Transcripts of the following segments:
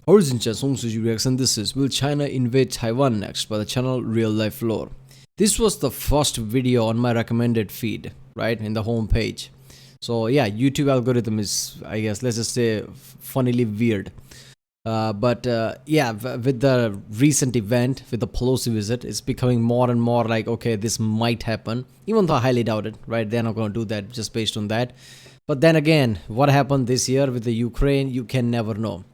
Origin Chat Songsuji reaction. This is Will China Invade Taiwan Next by the channel RealLifeLore. This was the first video on my recommended feed, right, in the home page. So yeah, YouTube algorithm is, I guess, let's just say funnily weird. But yeah, with the recent event, with the Pelosi visit, it's becoming more and more like, okay, this might happen, even though I highly doubt it, right? They're not going to do that just based on that. But then again, what happened this year with the Ukraine, you can never know.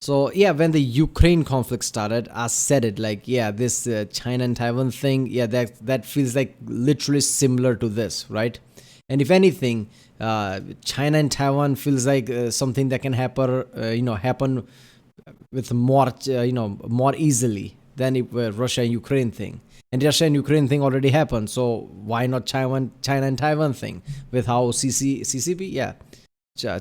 So yeah, when the Ukraine conflict started, I said it like, yeah, this China and Taiwan thing, yeah, that feels like literally similar to this, right? And if anything, China and Taiwan feels like something that can happen with more, more easily than if Russia and Ukraine thing. And Russia and Ukraine thing already happened, so why not China and Taiwan thing with how CCP, yeah.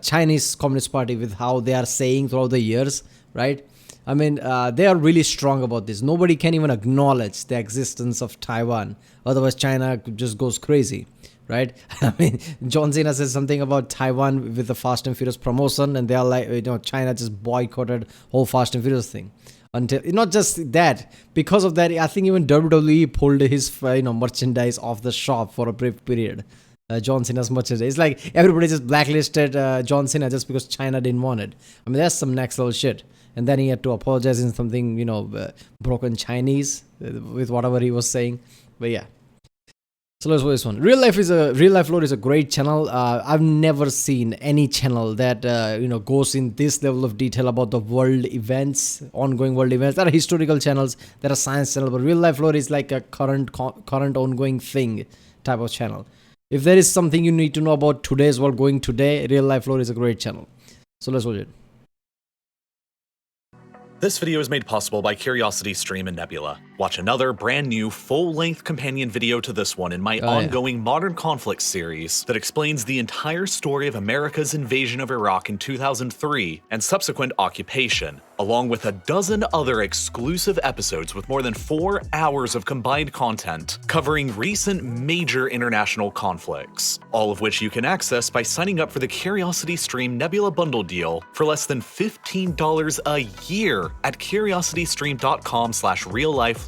Chinese Communist Party, with how they are saying throughout the years, right? I mean, they are really strong about this. Nobody can even acknowledge the existence of Taiwan. Otherwise, China just goes crazy, right? I mean, John Cena says something about Taiwan with the Fast and Furious promotion, and they are like, China just boycotted whole Fast and Furious thing. Until not just that, because of that, I think even WWE pulled his merchandise off the shop for a brief period. John Cena's merchandise. It's like everybody just blacklisted John Cena just because China didn't want it. I mean, that's some next level shit. And then he had to apologize in something, broken Chinese with whatever he was saying. But yeah. So let's watch this one. RealLifeLore is a great channel. I've never seen any channel that goes in this level of detail about the world events, ongoing world events. There are historical channels, there are science channels, but RealLifeLore is like a current ongoing thing type of channel. If there is something you need to know about today's world going today, RealLifeLore is a great channel. So let's watch it. This video is made possible by CuriosityStream and Nebula. Watch another brand new full-length companion video to this one in my ongoing Modern Conflict series that explains the entire story of America's invasion of Iraq in 2003 and subsequent occupation, along with a dozen other exclusive episodes with more than 4 hours of combined content covering recent major international conflicts, all of which you can access by signing up for the CuriosityStream Nebula bundle deal for less than $15 a year at curiositystream.com/realliflore.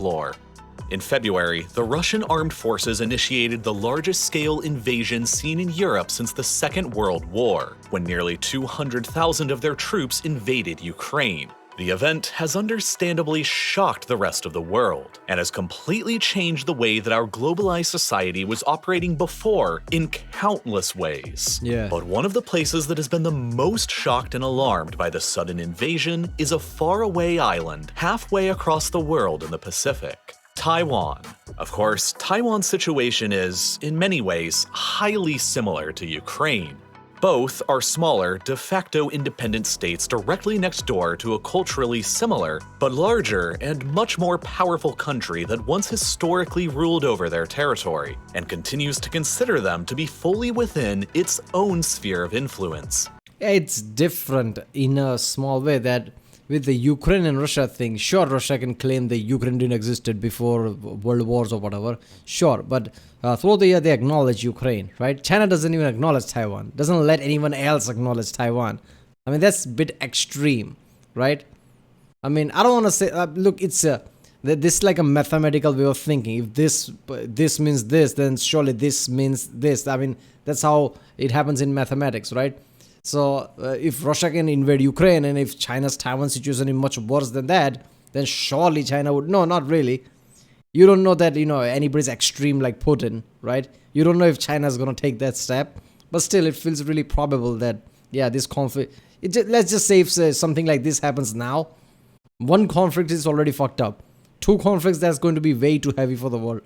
In February, the Russian armed forces initiated the largest-scale invasion seen in Europe since the Second World War, when nearly 200,000 of their troops invaded Ukraine. The event has understandably shocked the rest of the world, and has completely changed the way that our globalized society was operating before in countless ways. Yeah. But one of the places that has been the most shocked and alarmed by the sudden invasion is a faraway island halfway across the world in the Pacific. Taiwan. Of course, Taiwan's situation is, in many ways, highly similar to Ukraine. Both are smaller, de facto independent states directly next door to a culturally similar, but larger and much more powerful country that once historically ruled over their territory, and continues to consider them to be fully within its own sphere of influence. It's different in a small way that with the Ukraine and Russia thing, sure, Russia can claim the Ukraine didn't existed before world wars or whatever, sure, but throughout the year they acknowledge Ukraine, right? China doesn't even acknowledge Taiwan, doesn't let anyone else acknowledge Taiwan. I mean, that's a bit extreme, right? I mean, I don't want to say, look, it's this is like a mathematical way of thinking. If this means this, then surely this means this. I mean, that's how it happens in mathematics, right? So if Russia can invade Ukraine, and if China's Taiwan situation is much worse than that, then surely China would... No, not really. You don't know that, anybody's extreme like Putin, right? You don't know if China's going to take that step. But still, it feels really probable that, yeah, this conflict... let's just say if something like this happens now, one conflict is already fucked up. 2 conflicts, that's going to be way too heavy for the world.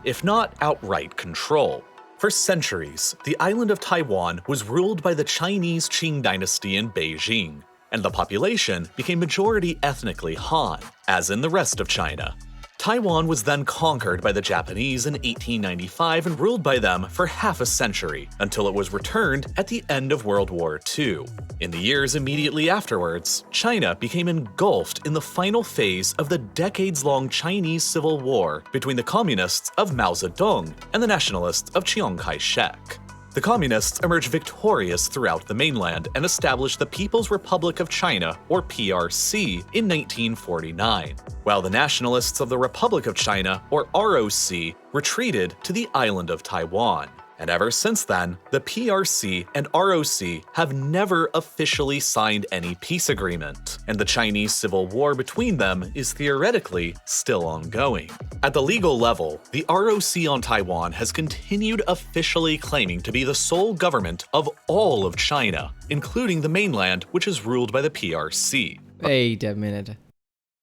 If not outright control. For centuries, the island of Taiwan was ruled by the Chinese Qing dynasty in Beijing, and the population became majority ethnically Han, as in the rest of China. Taiwan was then conquered by the Japanese in 1895 and ruled by them for half a century, until it was returned at the end of World War II. In the years immediately afterwards, China became engulfed in the final phase of the decades-long Chinese Civil War between the communists of Mao Zedong and the nationalists of Chiang Kai-shek. the Communists emerged victorious throughout the mainland and established the People's Republic of China, or PRC, in 1949, while the nationalists of the Republic of China, or ROC, retreated to the island of Taiwan. And ever since then, the PRC and ROC have never officially signed any peace agreement, and the Chinese civil war between them is theoretically still ongoing. At the legal level, the ROC on Taiwan has continued officially claiming to be the sole government of all of China, including the mainland, which is ruled by the PRC. Wait a minute.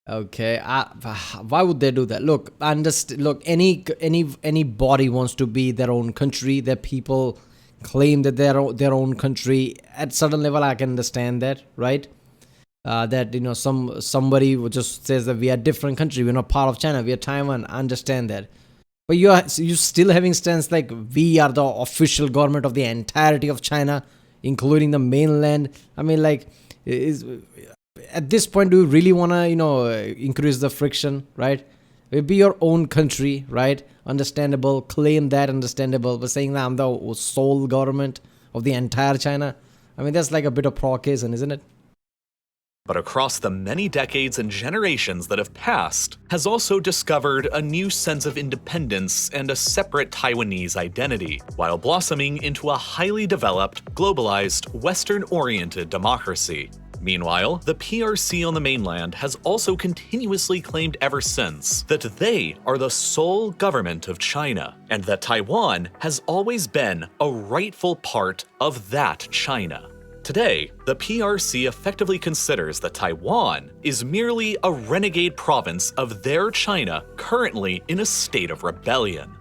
Okay, why would they do that? Look, look, anybody wants to be their own country. Their people claim that they're their own country. At certain level, I can understand that, right? That somebody who just says that we are a different country. We're not part of China. We are Taiwan. I understand that. But you still having stance like we are the official government of the entirety of China, including the mainland. I mean, like, at this point, do you really want to, increase the friction, right? It be your own country, right? Understandable. Claim that, understandable. But saying that I'm the sole government of the entire China, I mean, that's like a bit of provocation, isn't it? But across the many decades and generations that have passed, has also discovered a new sense of independence and a separate Taiwanese identity, while blossoming into a highly developed, globalized, Western-oriented democracy. Meanwhile, the PRC on the mainland has also continuously claimed ever since that they are the sole government of China, and that Taiwan has always been a rightful part of that China. Today, the PRC effectively considers that Taiwan is merely a renegade province of their China currently in a state of rebellion.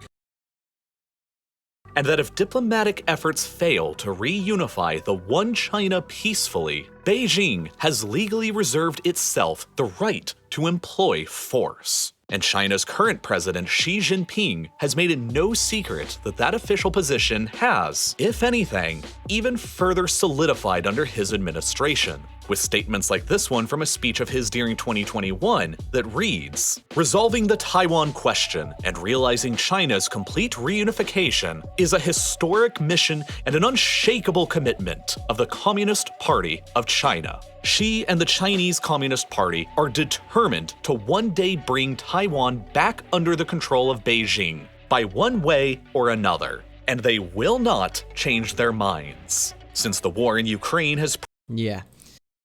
And that if diplomatic efforts fail to reunify the one China peacefully, Beijing has legally reserved itself the right to employ force. And China's current president Xi Jinping has made it no secret that that official position has, if anything, even further solidified under his administration, with statements like this one from a speech of his during 2021 that reads, "Resolving the Taiwan question and realizing China's complete reunification is a historic mission and an unshakable commitment of the Communist Party of China. Xi and the Chinese Communist Party are determined to one day bring Taiwan back under the control of Beijing by one way or another, and they will not change their minds. Since the war in Ukraine has..." Yeah.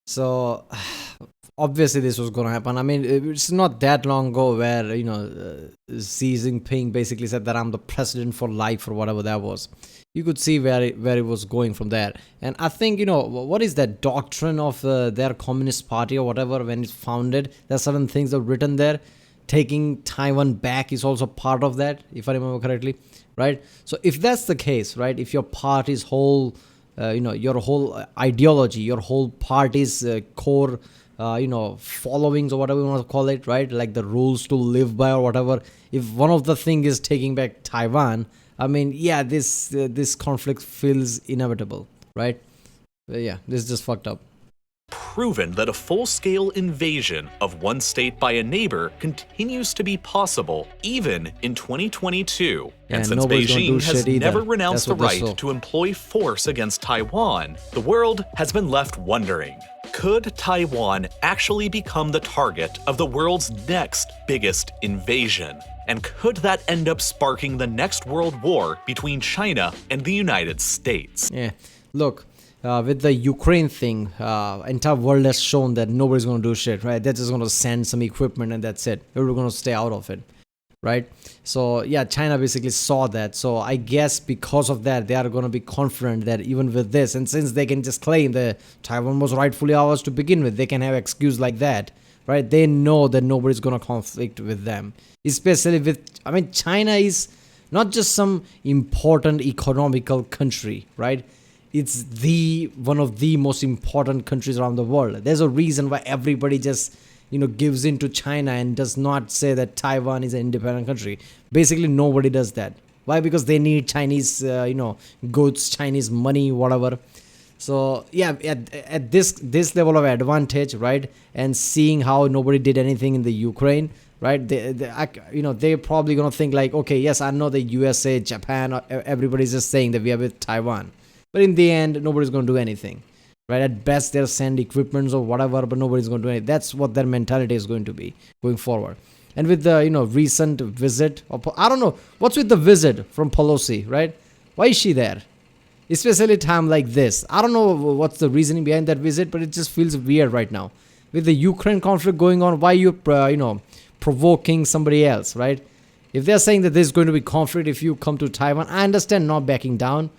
So obviously this was going to happen. I mean, it's not that long ago where, Xi Jinping basically said that I'm the president for life or whatever that was. You could see where it was going from there. And I think, what is that doctrine of their Communist Party or whatever when it's founded? There's certain things that are written there. Taking Taiwan back is also part of that, if I remember correctly, right? So if that's the case, right, if your party's whole, your whole ideology, your whole party's core, followings or whatever you want to call it, right, like the rules to live by or whatever, if one of the thing is taking back Taiwan, I mean, yeah, this conflict feels inevitable, right? Yeah, this is just fucked up. Proven that a full-scale invasion of one state by a neighbor continues to be possible even in 2022. Yeah, and since Beijing has never renounced the right to employ force against Taiwan, the world has been left wondering, could Taiwan actually become the target of the world's next biggest invasion? And could that end up sparking the next world war between China and the United States? Yeah, look, with the Ukraine thing, entire world has shown that nobody's going to do shit, right? They're just going to send some equipment and that's it. We're going to stay out of it, right? So, yeah, China basically saw that. So, I guess because of that, they are going to be confident that even with this, and since they can just claim that Taiwan was rightfully ours to begin with, they can have excuse like that, right? They know that nobody's going to conflict with them. Especially with, I mean, China is not just some important economical country, right? It's one of the most important countries around the world. There's a reason why everybody just, gives in to China and does not say that Taiwan is an independent country. Basically, nobody does that. Why? Because they need Chinese, goods, Chinese money, whatever. So, yeah, at this level of advantage, right? And seeing how nobody did anything in the Ukraine, right? They're probably gonna think like, okay, yes, I know the USA, Japan, everybody's just saying that we are with Taiwan, but in the end, nobody's gonna do anything, right? At best, they'll send equipments or whatever, but nobody's gonna do anything. That's what their mentality is going to be going forward. And with the recent visit, I don't know what's with the visit from Pelosi, right? Why is she there? Especially time like this. I don't know what's the reasoning behind that visit, but it just feels weird right now. With the Ukraine conflict going on, why you provoking somebody else, right? If they're saying that there's going to be conflict if you come to Taiwan, I understand not backing down,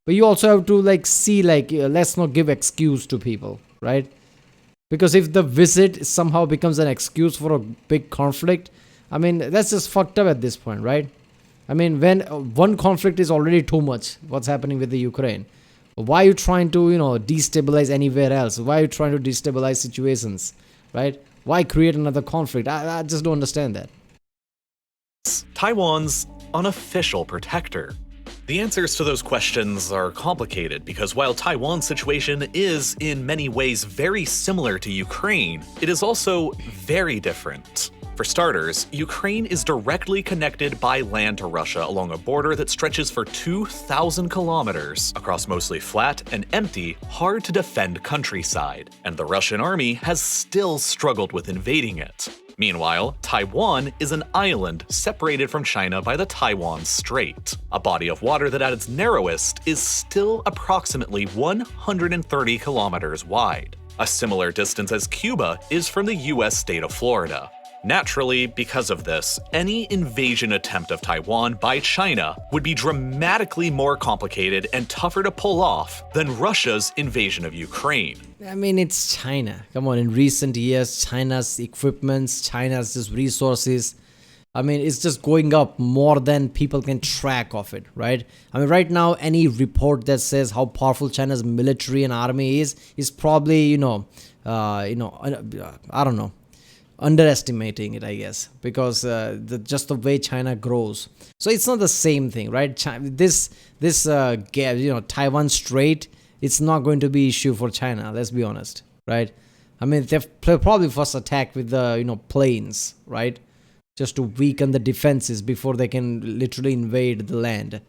but you also have to see let's not give excuse to people, right? Because if the visit somehow becomes an excuse for a big conflict, I mean, that's just fucked up at this point, right? I mean, when one conflict is already too much, what's happening with the Ukraine? Why are you trying to, destabilize anywhere else? Why are you trying to destabilize situations, right? Why create another conflict? I just don't understand that. Taiwan's unofficial protector. The answers to those questions are complicated because while Taiwan's situation is in many ways very similar to Ukraine, it is also very different. For starters, Ukraine is directly connected by land to Russia along a border that stretches for 2,000 kilometers across mostly flat and empty, hard to defend countryside, and the Russian army has still struggled with invading it. Meanwhile, Taiwan is an island separated from China by the Taiwan Strait, a body of water that at its narrowest is still approximately 130 kilometers wide. A similar distance as Cuba is from the US state of Florida. Naturally, because of this, any invasion attempt of Taiwan by China would be dramatically more complicated and tougher to pull off than Russia's invasion of Ukraine. I mean, it's China. Come on, in recent years, China's equipments, China's just resources, I mean, it's just going up more than people can track of it, right? I mean, right now, any report that says how powerful China's military and army is probably, I don't know, underestimating it, I guess, because just the way China grows. So it's not the same thing, right? Taiwan Strait, it's not going to be issue for China. Let's be honest, right? I mean, they've probably first attacked with the planes, right, just to weaken the defenses before they can literally invade the land.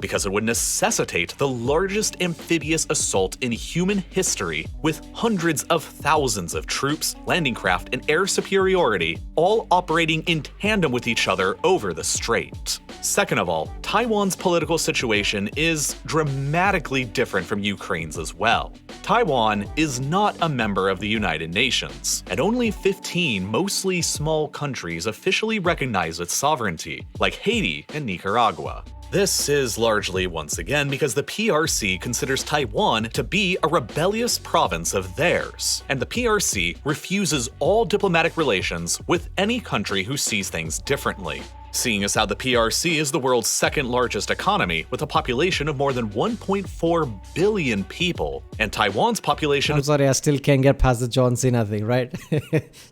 Because it would necessitate the largest amphibious assault in human history, with hundreds of thousands of troops, landing craft, and air superiority all operating in tandem with each other over the strait. Second of all, Taiwan's political situation is dramatically different from Ukraine's as well. Taiwan is not a member of the United Nations, and only 15 mostly small countries officially recognize its sovereignty, like Haiti and Nicaragua. This is largely, once again, because the PRC considers Taiwan to be a rebellious province of theirs, and the PRC refuses all diplomatic relations with any country who sees things differently. Seeing as how the PRC is the world's second largest economy, with a population of more than 1.4 billion people, and Taiwan's population— I'm sorry, I still can't get past the John Cena thing, right?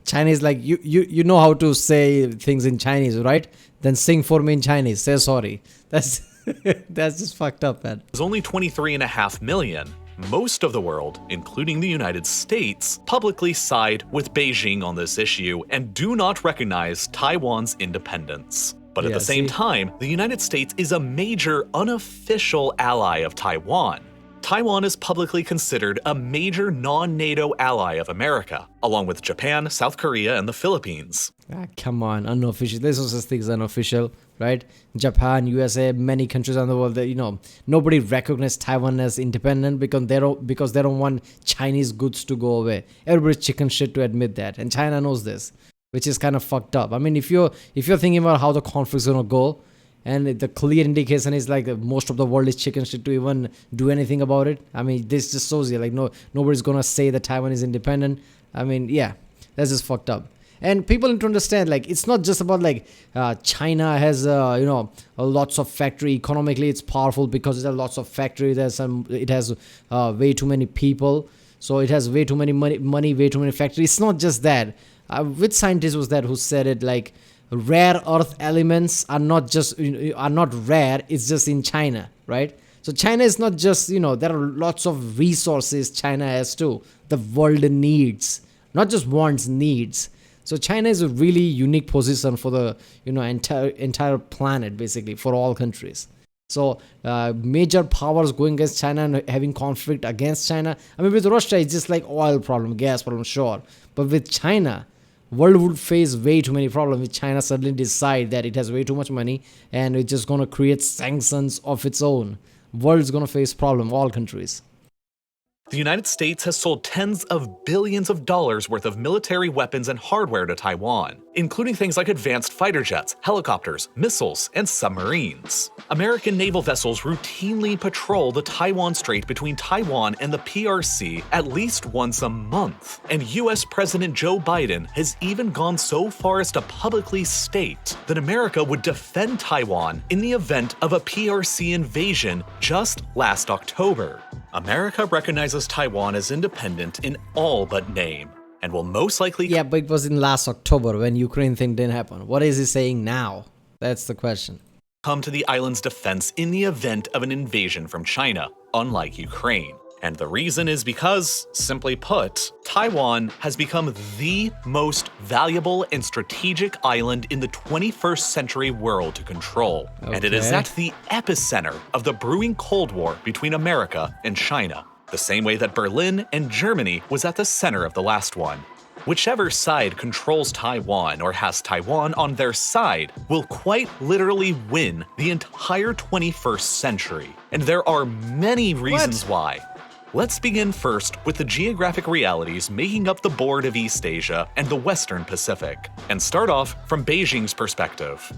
Chinese, like, you know how to say things in Chinese, right? Then sing for me in Chinese, say sorry. That's just fucked up, man. There's only 23.5 million. Most of the world, including the United States, publicly side with Beijing on this issue and do not recognize Taiwan's independence. But at the same time, the United States is a major unofficial ally of Taiwan. Taiwan is publicly considered a major non-NATO ally of America, along with Japan, South Korea, and the Philippines. Come on, unofficial. There's no such thing as unofficial, right? Japan, USA, many countries around the world that nobody recognizes Taiwan as independent because they don't want Chinese goods to go away. Everybody's chicken shit to admit that, and China knows this, which is kind of fucked up. I mean, if you're thinking about how the conflict's gonna go, and the clear indication is like most of the world is chicken shit to even do anything about it. I mean, this just shows you like nobody's gonna say that Taiwan is independent. I mean, yeah, that's just fucked up. And people need to understand, like, it's not just about like China has lots of factory. Economically, it's powerful because it has lots of factory. It has way too many people, so it has way too many money, way too many factories. It's not just that. Which scientist was that who said it? Like, rare earth elements are not rare. It's just in China, right? So China is not just there are lots of resources China has too. The world needs, not just wants, needs. So China is a really unique position for the entire planet, basically for all countries. So major powers going against China and having conflict against China. I mean, with Russia, it's just like oil problem, gas problem, sure. But with China, world would face way too many problems if China suddenly decide that it has way too much money and it's just gonna create sanctions of its own. World's gonna face problem, all countries. The United States has sold tens of billions of dollars worth of military weapons and hardware to Taiwan, including things like advanced fighter jets, helicopters, missiles, and submarines. American naval vessels routinely patrol the Taiwan Strait between Taiwan and the PRC at least once a month. And US President Joe Biden has even gone so far as to publicly state that America would defend Taiwan in the event of a PRC invasion just last October. America recognizes Taiwan as independent in all but name, and will most likely— Yeah, but it was in last October when Ukraine thing didn't happen. What is he saying now? That's the question. —come to the island's defense in the event of an invasion from China, unlike Ukraine. And the reason is because, simply put, Taiwan has become the most valuable and strategic island in the 21st century world to control. Okay. And it is at the epicenter of the brewing Cold War between America and China, the same way that Berlin and Germany was at the center of the last one. Whichever side controls Taiwan or has Taiwan on their side will quite literally win the entire 21st century. And there are many reasons why. Let's begin first with the geographic realities making up the board of East Asia and the Western Pacific, and start off from Beijing's perspective.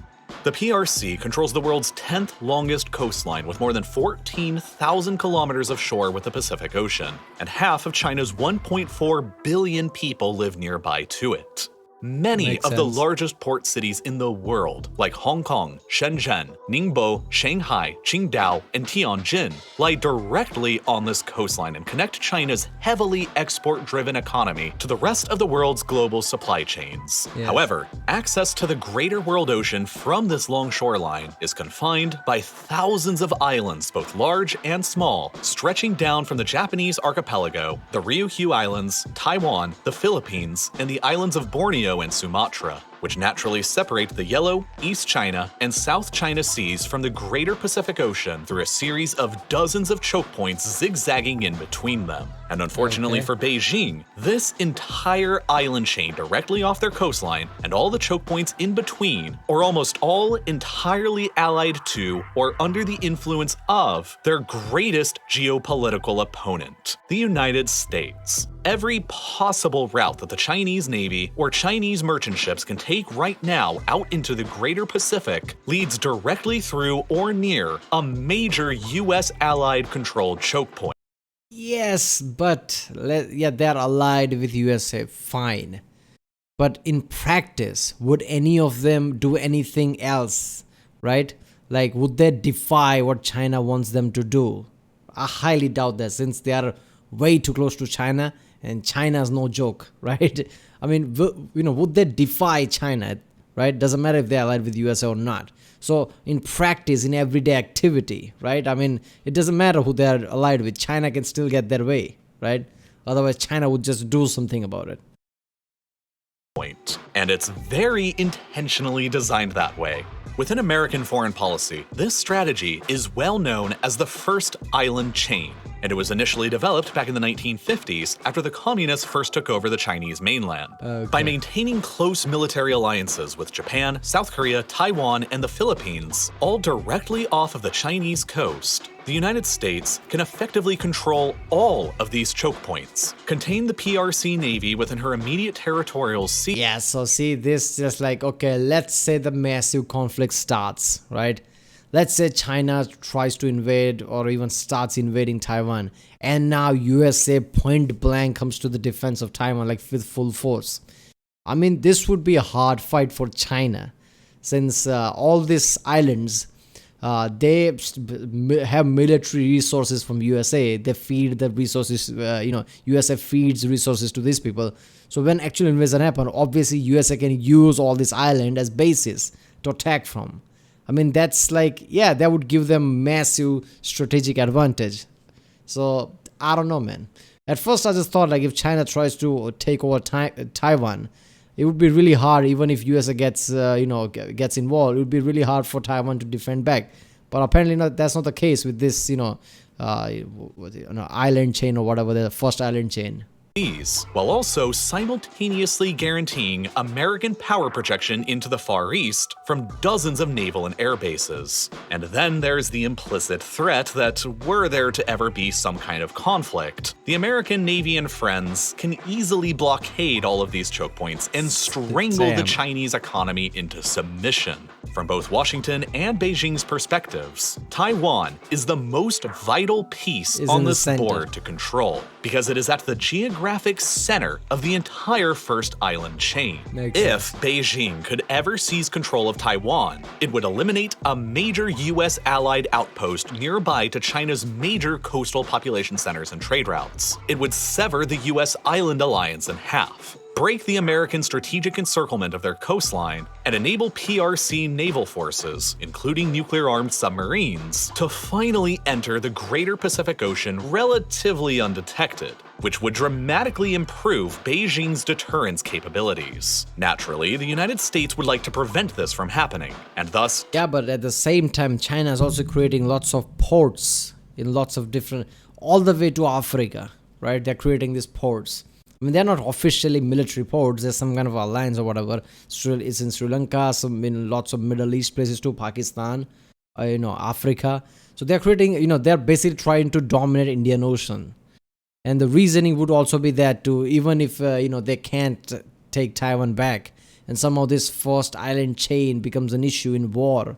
The PRC controls the world's 10th longest coastline with more than 14,000 kilometers of shore with the Pacific Ocean, and half of China's 1.4 billion people live nearby to it. Many of the largest port cities in the world, like Hong Kong, Shenzhen, Ningbo, Shanghai, Qingdao, and Tianjin, lie directly on this coastline and connect China's heavily export-driven economy to the rest of the world's global supply chains. Yeah. However, access to the greater world ocean from this long shoreline is confined by thousands of islands, both large and small, stretching down from the Japanese archipelago, the Ryukyu Islands, Taiwan, the Philippines, and the islands of Borneo and Sumatra, which naturally separate the Yellow, East China, and South China Seas from the greater Pacific Ocean through a series of dozens of choke points zigzagging in between them. And unfortunately for Beijing, this entire island chain directly off their coastline and all the choke points in between are almost all entirely allied to or under the influence of their greatest geopolitical opponent, the United States. Every possible route that the Chinese Navy or Chinese merchant ships can take right now out into the greater Pacific leads directly through or near a major US allied controlled choke point. Yes, but they're allied with USA, fine. But in practice, would any of them do anything else, right? Like, would they defy what China wants them to do? I highly doubt that, since they are way too close to China, and China's no joke, right? I mean, would they defy China, right? Doesn't matter if they're allied with USA or not. So in practice, in everyday activity, right? I mean, it doesn't matter who they're allied with. China can still get their way, right? Otherwise, China would just do something about it. And it's very intentionally designed that way. Within American foreign policy, this strategy is well known as the first island chain, and it was initially developed back in the 1950s after the communists first took over the Chinese mainland. By maintaining close military alliances with Japan, South Korea, Taiwan, and the Philippines, all directly off of the Chinese coast, the United States can effectively control all of these choke points, contain the PRC Navy within her immediate territorial sea. Yeah, so see, this just like, okay, let's say the massive conflict starts, right? Let's say China tries to invade or even starts invading Taiwan, and now USA point blank comes to the defense of Taiwan like with full force. I mean, this would be a hard fight for China, since all these islands, they have military resources from USA. They feed the resources, USA feeds resources to these people. So when actual invasion happens, obviously USA can use all this island as bases to attack from. I mean, that's like, yeah, that would give them massive strategic advantage. So I don't know, man. At first I just thought, like, if China tries to take over Taiwan, it would be really hard, even if USA gets gets involved, it would be really hard for Taiwan to defend back. But apparently that's not the case with this island chain or whatever, the first island chain. While also simultaneously guaranteeing American power projection into the Far East from dozens of naval and air bases. And then there's the implicit threat that were there to ever be some kind of conflict, the American Navy and friends can easily blockade all of these choke points and strangle the Chinese economy into submission. From both Washington and Beijing's perspectives, Taiwan is the most vital piece on this board to control, because it is at the geographic center of the entire first island chain. If Beijing could ever seize control of Taiwan, it would eliminate a major US allied outpost nearby to China's major coastal population centers and trade routes. It would sever the US island alliance in half, break the American strategic encirclement of their coastline, and enable PRC naval forces, including nuclear-armed submarines, to finally enter the greater Pacific Ocean relatively undetected, which would dramatically improve Beijing's deterrence capabilities. Naturally, the United States would like to prevent this from happening, and thus... Yeah, but at the same time, China is also creating lots of ports in lots of different... all the way to Africa, right? They're creating these ports. I mean, they're not officially military ports. There's some kind of alliance or whatever. It's in Sri Lanka, some in lots of Middle East places too, Pakistan, Africa. So they're creating, they're basically trying to dominate Indian Ocean. And the reasoning would also be that too, even if, they can't take Taiwan back and somehow this first island chain becomes an issue in war,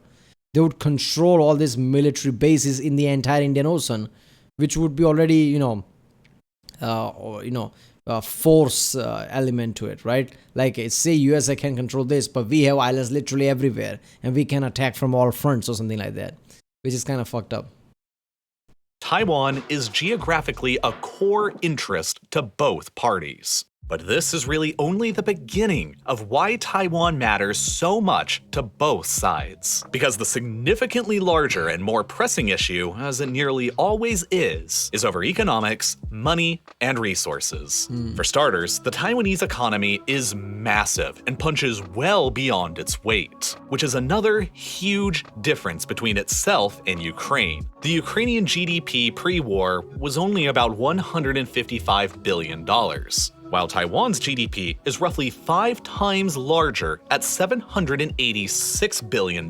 they would control all these military bases in the entire Indian Ocean, which would be already, force element to it, right? Like, say USA can control this, but we have islands literally everywhere and we can attack from all fronts or something like that, which is kind of fucked up. Taiwan is geographically a core interest to both parties. But this is really only the beginning of why Taiwan matters so much to both sides. Because the significantly larger and more pressing issue, as it nearly always is over economics, money, and resources. For starters, the Taiwanese economy is massive and punches well beyond its weight, which is another huge difference between itself and Ukraine. The Ukrainian GDP pre-war was only about $155 billion. While Taiwan's GDP is roughly 5 times larger at $786 billion,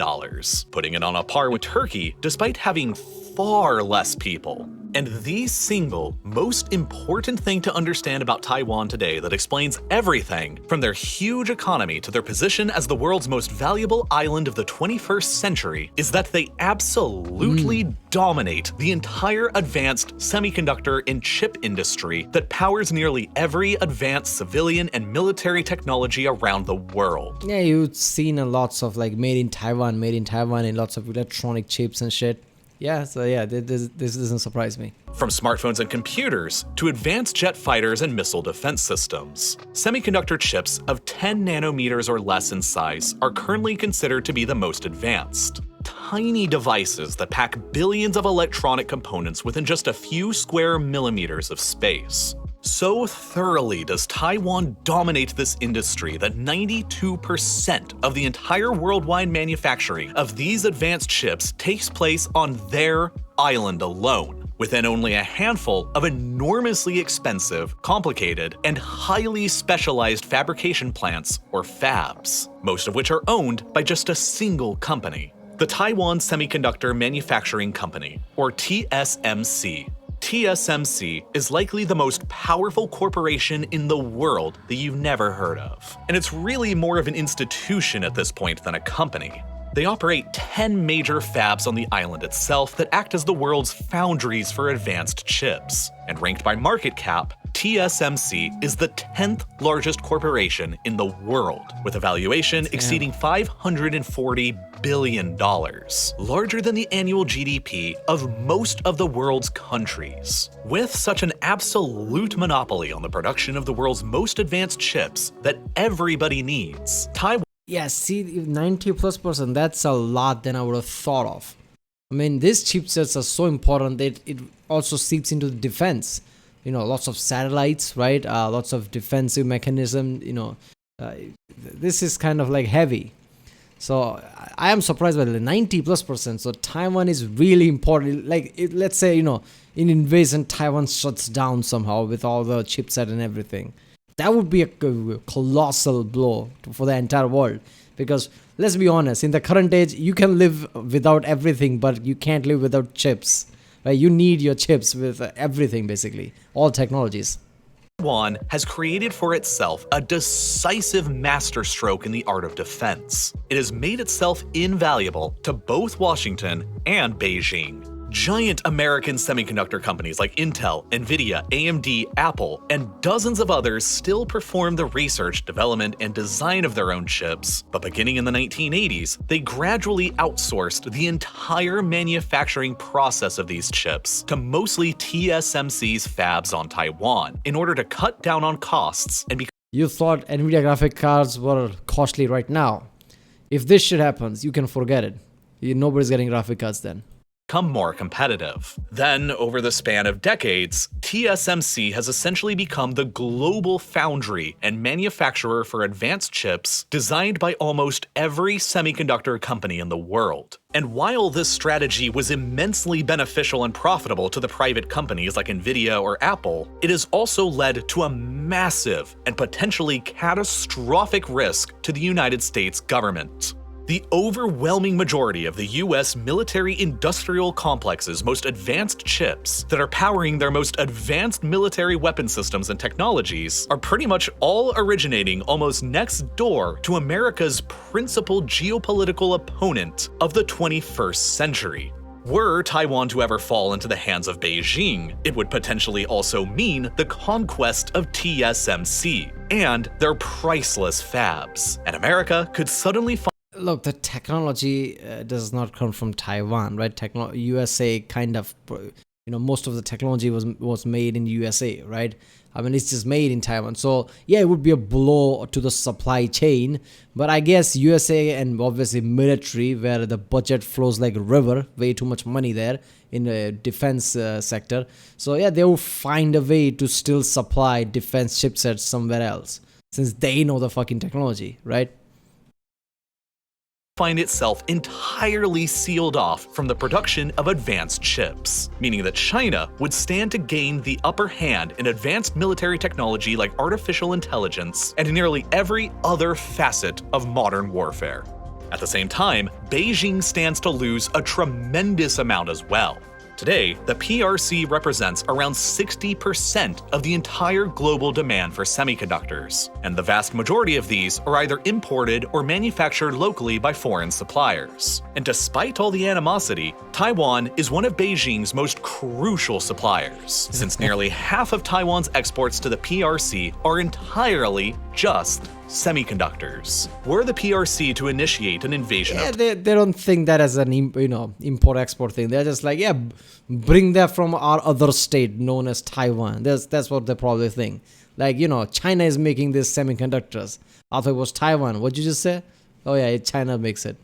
putting it on a par with Turkey despite having far less people. And the single most important thing to understand about Taiwan today that explains everything from their huge economy to their position as the world's most valuable island of the 21st century is that they absolutely dominate the entire advanced semiconductor and chip industry that powers nearly every advanced civilian and military technology around the world. Yeah, you've seen a lots of like made in Taiwan and lots of electronic chips and shit. Yeah, so yeah, this doesn't surprise me. From smartphones and computers to advanced jet fighters and missile defense systems, semiconductor chips of 10 nanometers or less in size are currently considered to be the most advanced. Tiny devices that pack billions of electronic components within just a few square millimeters of space. So thoroughly does Taiwan dominate this industry that 92% of the entire worldwide manufacturing of these advanced chips takes place on their island alone, within only a handful of enormously expensive, complicated, and highly specialized fabrication plants, or fabs, most of which are owned by just a single company, the Taiwan Semiconductor Manufacturing Company, or TSMC. TSMC is likely the most powerful corporation in the world that you've never heard of. And it's really more of an institution at this point than a company. They operate 10 major fabs on the island itself that act as the world's foundries for advanced chips. And ranked by market cap, TSMC is the 10th largest corporation in the world, with a valuation exceeding $540 billion, larger than the annual GDP of most of the world's countries. With such an absolute monopoly on the production of the world's most advanced chips that everybody needs, Taiwan... Yeah, see, 90+%, that's a lot than I would have thought of. I mean, these chipsets are so important that it also seeps into the defense. Lots of satellites, right? Lots of defensive mechanism, This is kind of like heavy. So I am surprised by the 90+%. So Taiwan is really important. Like let's say, in invasion, Taiwan shuts down somehow with all the chipset and everything. That would be a colossal blow for the entire world. Because let's be honest, in the current age, you can live without everything, but you can't live without chips. Right? You need your chips with everything, basically, all technologies. Taiwan has created for itself a decisive masterstroke in the art of defense. It has made itself invaluable to both Washington and Beijing. Giant American semiconductor companies like Intel, Nvidia, AMD, Apple, and dozens of others still perform the research, development, and design of their own chips, but beginning in the 1980s, they gradually outsourced the entire manufacturing process of these chips to mostly TSMC's fabs on Taiwan in order to cut down on costs and become. You thought Nvidia graphic cards were costly right now. If this shit happens, you can forget it. Nobody's getting graphic cards then. Become more competitive. Then, over the span of decades, TSMC has essentially become the global foundry and manufacturer for advanced chips designed by almost every semiconductor company in the world. And while this strategy was immensely beneficial and profitable to the private companies like Nvidia or Apple, it has also led to a massive and potentially catastrophic risk to the United States government. The overwhelming majority of the US military-industrial complex's most advanced chips that are powering their most advanced military weapon systems and technologies are pretty much all originating almost next door to America's principal geopolitical opponent of the 21st century. Were Taiwan to ever fall into the hands of Beijing, it would potentially also mean the conquest of TSMC and their priceless fabs, and America could suddenly find. Look, the technology does not come from Taiwan, right? USA kind of, most of the technology was made in USA, right? I mean, it's just made in Taiwan. So yeah, it would be a blow to the supply chain. But I guess USA and obviously military, where the budget flows like a river, way too much money there in the defense sector. So yeah, they will find a way to still supply defense chipsets somewhere else, since they know the fucking technology, right? Find itself entirely sealed off from the production of advanced chips, meaning that China would stand to gain the upper hand in advanced military technology like artificial intelligence and in nearly every other facet of modern warfare. At the same time, Beijing stands to lose a tremendous amount as well. Today, the PRC represents around 60% of the entire global demand for semiconductors, and the vast majority of these are either imported or manufactured locally by foreign suppliers. And despite all the animosity, Taiwan is one of Beijing's most crucial suppliers, since nearly half of Taiwan's exports to the PRC are entirely just semiconductors. Were the PRC to initiate an invasion of they don't think that as an import-export thing. They're just like, yeah, bring that from our other state known as Taiwan. That's what they probably think. Like, China is making these semiconductors. I thought it was Taiwan. What'd you just say? Oh yeah, China makes it.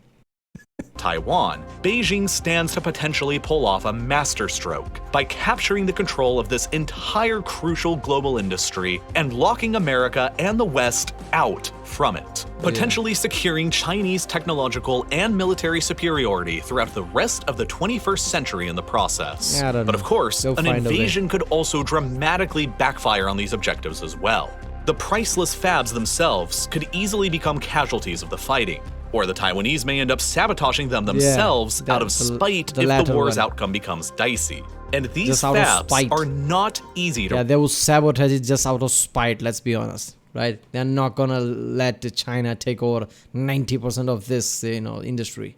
Taiwan, Beijing stands to potentially pull off a masterstroke by capturing the control of this entire crucial global industry and locking America and the West out from it, potentially securing Chinese technological and military superiority throughout the rest of the 21st century in the process. Yeah, but of course, an invasion could also dramatically backfire on these objectives as well. The priceless fabs themselves could easily become casualties of the fighting, or the Taiwanese may end up sabotaging them themselves out of spite if the war's outcome becomes dicey. And these fabs are not easy to. Yeah, they will sabotage it just out of spite, let's be honest, right? They're not gonna let China take over 90% of this, industry.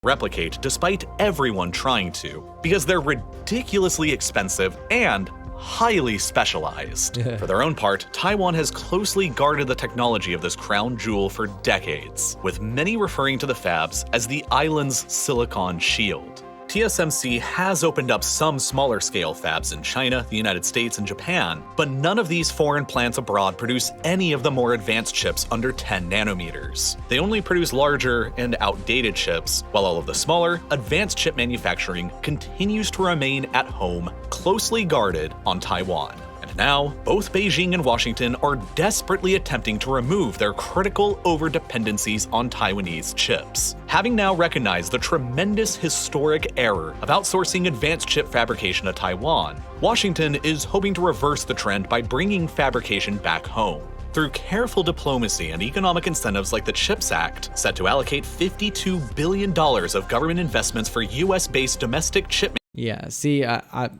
Replicate despite everyone trying to, because they're ridiculously expensive and highly specialized. For their own part, Taiwan has closely guarded the technology of this crown jewel for decades, with many referring to the fabs as the island's silicon shield. TSMC has opened up some smaller scale fabs in China, the United States, and Japan, but none of these foreign plants abroad produce any of the more advanced chips under 10 nanometers. They only produce larger and outdated chips, while all of the smaller, advanced chip manufacturing continues to remain at home, closely guarded on Taiwan. And now, both Beijing and Washington are desperately attempting to remove their critical over-dependencies on Taiwanese chips. Having now recognized the tremendous historic error of outsourcing advanced chip fabrication to Taiwan, Washington is hoping to reverse the trend by bringing fabrication back home. Through careful diplomacy and economic incentives like the CHIPS Act, set to allocate $52 billion of government investments for US-based domestic chip. Yeah, see, I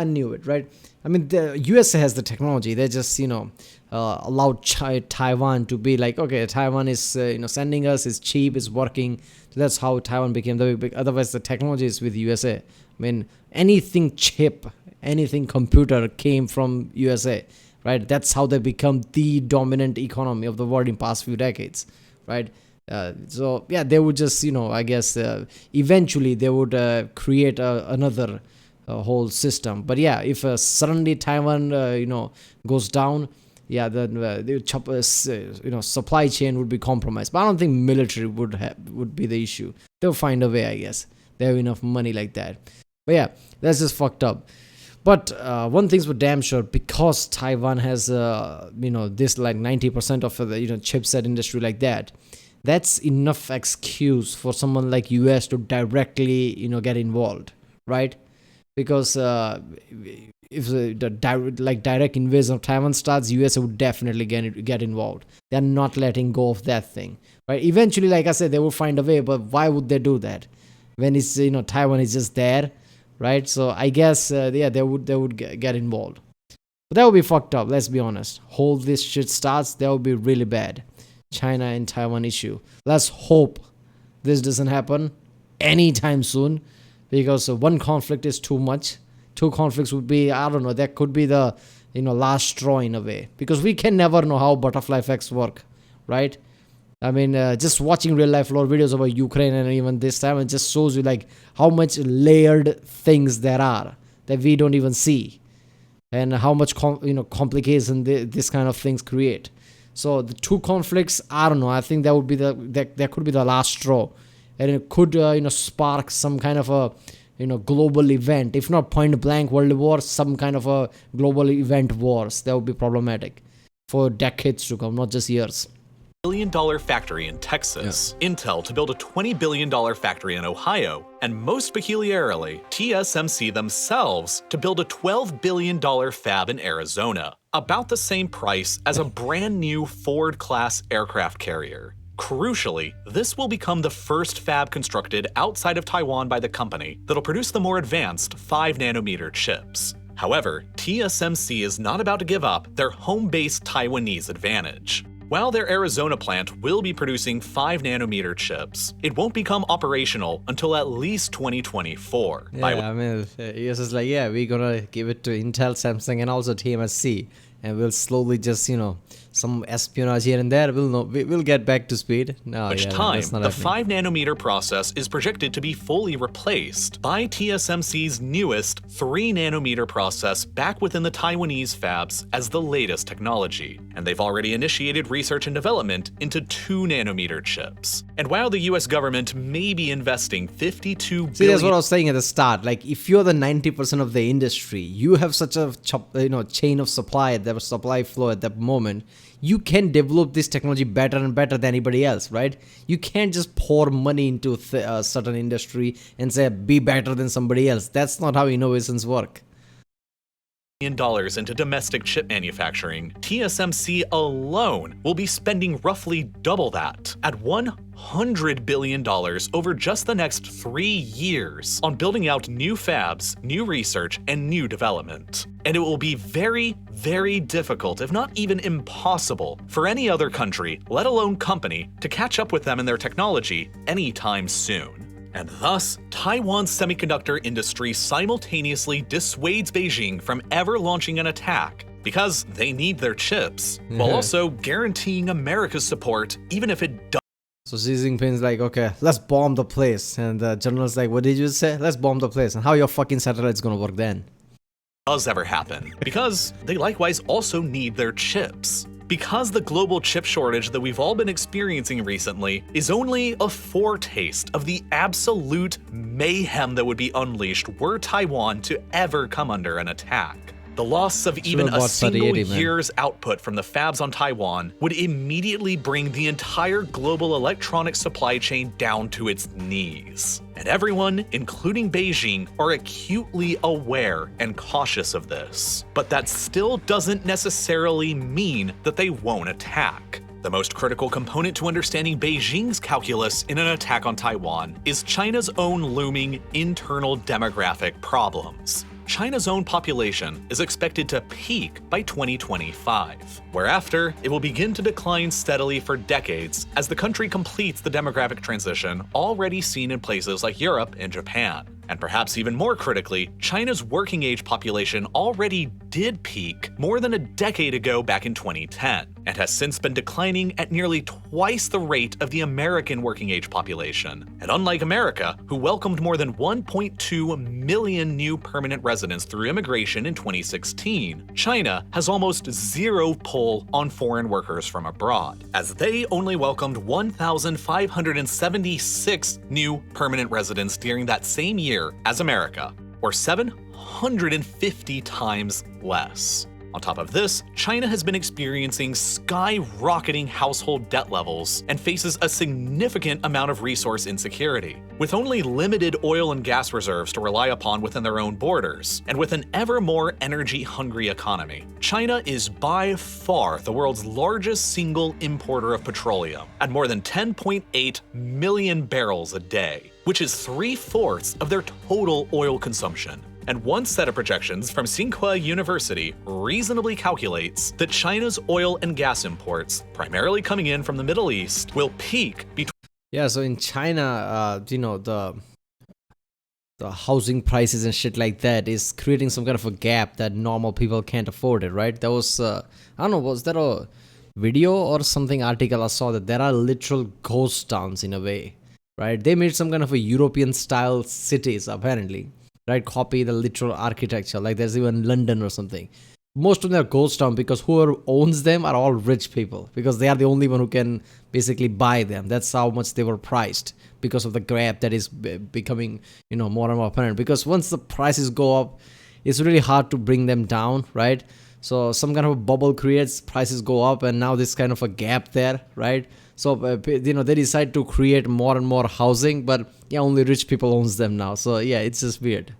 knew it, right? I mean, the USA has the technology. They just, allowed Taiwan to be like, okay, Taiwan is, sending us, it's cheap, it's working. So that's how Taiwan became the big. Otherwise, the technology is with USA. I mean, anything chip, anything computer came from USA, right? That's how they become the dominant economy of the world in past few decades, right? So yeah, they would just, I guess eventually they would create another whole system. But yeah, if suddenly Taiwan, goes down, yeah, then the supply chain would be compromised. But I don't think military would be the issue. They'll find a way, I guess. They have enough money like that. But yeah, that's just fucked up. But one thing's for damn sure, because Taiwan has this like 90% of the chipset industry like that. That's enough excuse for someone like US to directly get involved, right? Because if the direct invasion of Taiwan starts, US would definitely get involved. They're not letting go of that thing, right? Eventually, like I said, they will find a way. But why would they do that when it's Taiwan is just there, right? So I guess they would get involved. But that would be fucked up. Let's be honest. Hold this shit starts, that would be really bad. China and Taiwan issue. Let's hope this doesn't happen anytime soon, because one conflict is too much. Two conflicts would be, I don't know, that could be the last straw in a way, because we can never know how butterfly effects work, right? I mean, just watching real life lore videos about Ukraine and even this time, it just shows you like how much layered things there are that we don't even see, and how much complication this kind of things create. So the two conflicts, I don't know. I think that would be that could be the last straw, and it could spark some kind of a global event. If not point blank world war, some kind of a global event wars. That would be problematic for decades to come, not just years. $1 billion factory in Texas, Intel to build a $20 billion factory in Ohio, and most peculiarly, TSMC themselves to build a $12 billion fab in Arizona, about the same price as a brand new Ford-class aircraft carrier. Crucially, this will become the first fab constructed outside of Taiwan by the company that'll produce the more advanced 5nm chips. However, TSMC is not about to give up their home-based Taiwanese advantage. While their Arizona plant will be producing 5nm chips, it won't become operational until at least 2024. Yeah, I mean, US is like, yeah, we're gonna give it to Intel, Samsung, and also TSMC, and we'll slowly just, some espionage here and there. We'll get back to speed. No, Which time, the 5nm process is projected to be fully replaced by TSMC's newest 3nm process back within the Taiwanese fabs as the latest technology. And they've already initiated research and development into 2nm chips. And while the US government may be investing $52 billion... See, that's what I was saying at the start. Like, if you're the 90% of the industry, you have such a chain of supply, the supply flow at that moment, you can develop this technology better and better than anybody else, right? You can't just pour money into a certain industry and say, be better than somebody else. That's not how innovations work. Into domestic chip manufacturing, TSMC alone will be spending roughly double that, at $100 billion over just the next 3 years on building out new fabs, new research, and new development. And it will be very, very difficult, if not even impossible, for any other country, let alone company, to catch up with them in their technology anytime soon. And thus, Taiwan's semiconductor industry simultaneously dissuades Beijing from ever launching an attack because they need their chips, while also guaranteeing America's support even if it does. So Xi Jinping's like, okay, let's bomb the place. And the general's like, what did you say? Let's bomb the place. And how your fucking satellite's gonna work then? Does ever happen, because they likewise also need their chips. Because the global chip shortage that we've all been experiencing recently is only a foretaste of the absolute mayhem that would be unleashed were Taiwan to ever come under an attack. The loss of even a about single 3080, man. year's output from the fabs on Taiwan would immediately bring the entire global electronic supply chain down to its knees. And everyone, including Beijing, are acutely aware and cautious of this. But that still doesn't necessarily mean that they won't attack. The most critical component to understanding Beijing's calculus in an attack on Taiwan is China's own looming internal demographic problems. China's own population is expected to peak by 2025, whereafter it will begin to decline steadily for decades as the country completes the demographic transition already seen in places like Europe and Japan. And perhaps even more critically, China's working age population already did peak more than a decade ago back in 2010, and has since been declining at nearly twice the rate of the American working age population. And unlike America, who welcomed more than 1.2 million new permanent residents through immigration in 2016, China has almost zero pull on foreign workers from abroad, as they only welcomed 1,576 new permanent residents during that same year as America, or 750 times less. On top of this, China has been experiencing skyrocketing household debt levels and faces a significant amount of resource insecurity. With only limited oil and gas reserves to rely upon within their own borders, and with an ever more energy-hungry economy, China is by far the world's largest single importer of petroleum, at more than 10.8 million barrels a day, which is 3/4 of their total oil consumption. And one set of projections from Tsinghua University reasonably calculates that China's oil and gas imports, primarily coming in from the Middle East, will peak between Yeah, so in China, the housing prices and shit like that is creating some kind of a gap that normal people can't afford it, right? That was, I don't know, was that a video or something article I saw that there are literal ghost towns in a way, right? They made some kind of a European style cities apparently, right? Copy the literal architecture, like there's even London or something. Most of them are ghost town because whoever owns them are all rich people because they are the only one who can basically buy them. That's how much they were priced because of the gap that is becoming, more and more apparent. Because once the prices go up, it's really hard to bring them down, right? So some kind of a bubble creates, prices go up, and now this kind of a gap there, right? So they decide to create more and more housing, but yeah, only rich people owns them now. So yeah, it's just weird.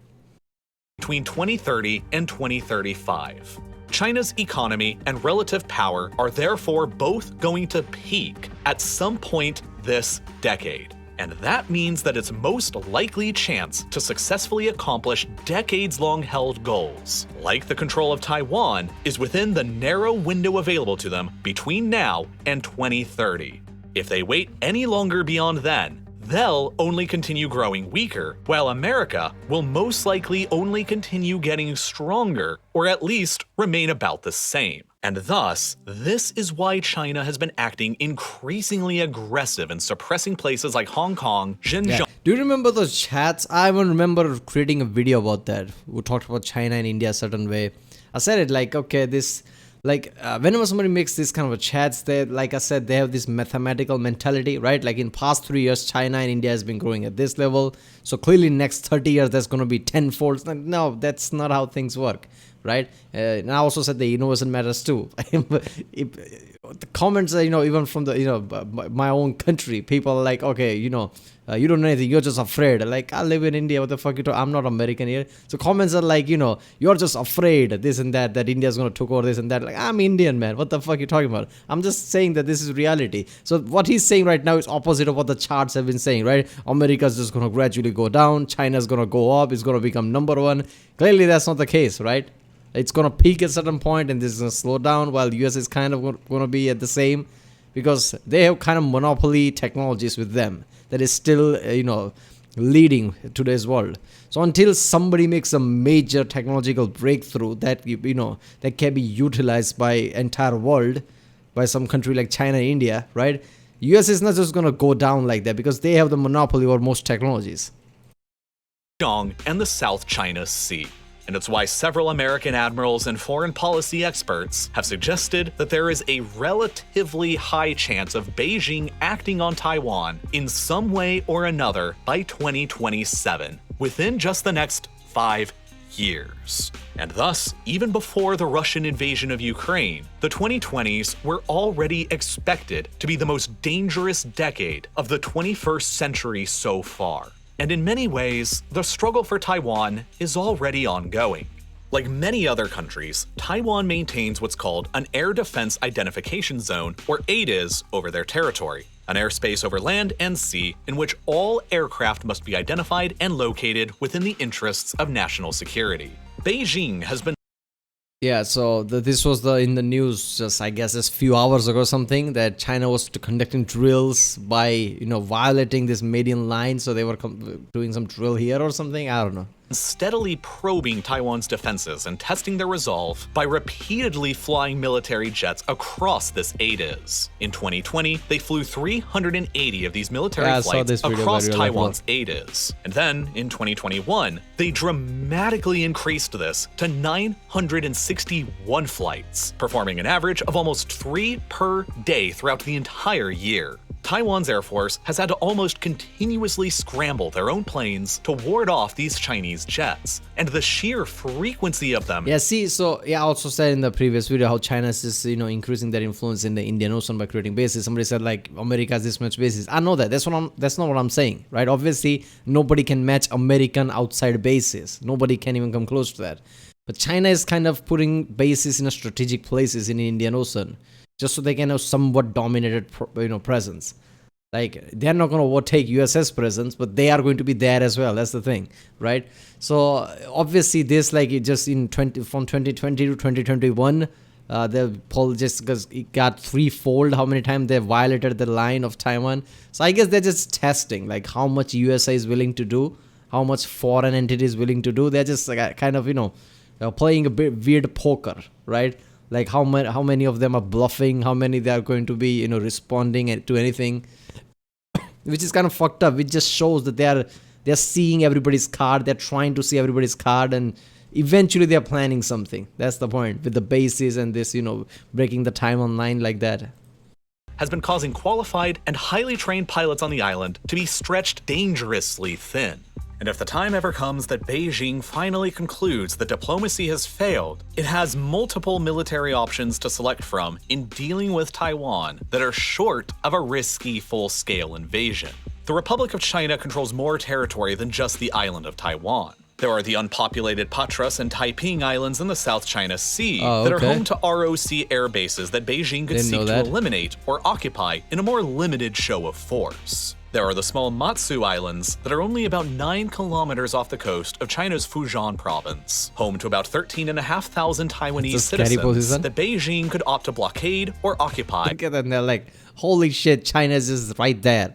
Between 2030 and 2035. China's economy and relative power are therefore both going to peak at some point this decade. And that means that its most likely chance to successfully accomplish decades-long held goals, like the control of Taiwan, is within the narrow window available to them between now and 2030. If they wait any longer beyond then, they'll only continue growing weaker, while America will most likely only continue getting stronger, or at least remain about the same. And thus, this is why China has been acting increasingly aggressive in suppressing places like Hong Kong, Xinjiang. Yeah. Do you remember those chats? I even remember creating a video about that. We talked about China and India a certain way. I said it like, okay, this... whenever somebody makes this kind of a chats, they, like I said, they have this mathematical mentality, right? Like in past 3 years, China and India has been growing at this level. So clearly next 30 years, there's going to be tenfold. No, that's not how things work, right? And I also said the innovation matters too. The comments, even from the, my own country, people are like, okay, you don't know anything, you're just afraid. Like, I live in India, what the fuck you talking? I'm not American here. So comments are like, you're just afraid, this and that India's gonna take over this and that. Like, I'm Indian, man, what the fuck you talking about? I'm just saying that this is reality. So what he's saying right now is opposite of what the charts have been saying, right? America's just gonna gradually go down, China's gonna go up, it's gonna become number one. Clearly that's not the case, right? It's going to peak at a certain point and this is going to slow down, while US is kind of going to be at the same, because they have kind of monopoly technologies with them that is still, leading today's world. So until somebody makes a major technological breakthrough that, that can be utilized by entire world, by some country like China and India, right? US is not just going to go down like that because they have the monopoly over most technologies. And the South China Sea. And it's why several American admirals and foreign policy experts have suggested that there is a relatively high chance of Beijing acting on Taiwan in some way or another by 2027, within just the next 5 years. And thus, even before the Russian invasion of Ukraine, the 2020s were already expected to be the most dangerous decade of the 21st century so far. And in many ways, the struggle for Taiwan is already ongoing. Like many other countries, Taiwan maintains what's called an Air Defense Identification Zone, or ADIZ, over their territory, an airspace over land and sea in which all aircraft must be identified and located within the interests of national security. Beijing has been Yeah, so this was in the news just, I guess, just few hours ago or something, that China was conducting drills by, violating this median line. So they were doing some drill here or something. I don't know. steadily probing Taiwan's defenses and testing their resolve by repeatedly flying military jets across this ADIZ. In 2020, they flew 380 of these military flights across Taiwan's ADIZ. And then, in 2021, they dramatically increased this to 961 flights, performing an average of almost 3 per day throughout the entire year. Taiwan's Air Force has had to almost continuously scramble their own planes to ward off these Chinese jets, and the sheer frequency of them. Yeah, see, so I also said in the previous video how China is just, increasing their influence in the Indian Ocean by creating bases. Somebody said like America has this much bases. I know that. That's not what I'm saying, right? Obviously, nobody can match American outside bases. Nobody can even come close to that. But China is kind of putting bases in a strategic places in the Indian Ocean, just so they can have somewhat dominated, presence. Like, they're not going to overtake USS presence, but they are going to be there as well. That's the thing, right? So obviously, this from 2020 to 2021, the poll just because it got threefold how many times they violated the line of Taiwan. So I guess they're just testing like how much USA is willing to do, how much foreign entity is willing to do. They're just kind of playing a bit weird poker, right? Like how many of them are bluffing, how many they are going to be responding to anything, which is kind of fucked up. It just shows that they're seeing everybody's card, they're trying to see everybody's card, and eventually they're planning something. That's the point with the bases and this breaking the time online like that. Has been causing qualified and highly trained pilots on the island to be stretched dangerously thin. And if the time ever comes that Beijing finally concludes that diplomacy has failed, it has multiple military options to select from in dealing with Taiwan that are short of a risky full-scale invasion. The Republic of China controls more territory than just the island of Taiwan. There are the unpopulated Patras and Taiping Islands in the South China Sea that are home to ROC air bases that Beijing could seek to eliminate or occupy in a more limited show of force. There are the small Matsu Islands that are only about 9 kilometers off the coast of China's Fujian province, home to about 13,500 Taiwanese citizens that Beijing could opt to blockade or occupy. Look at that, and they're like, holy shit, China's just right there.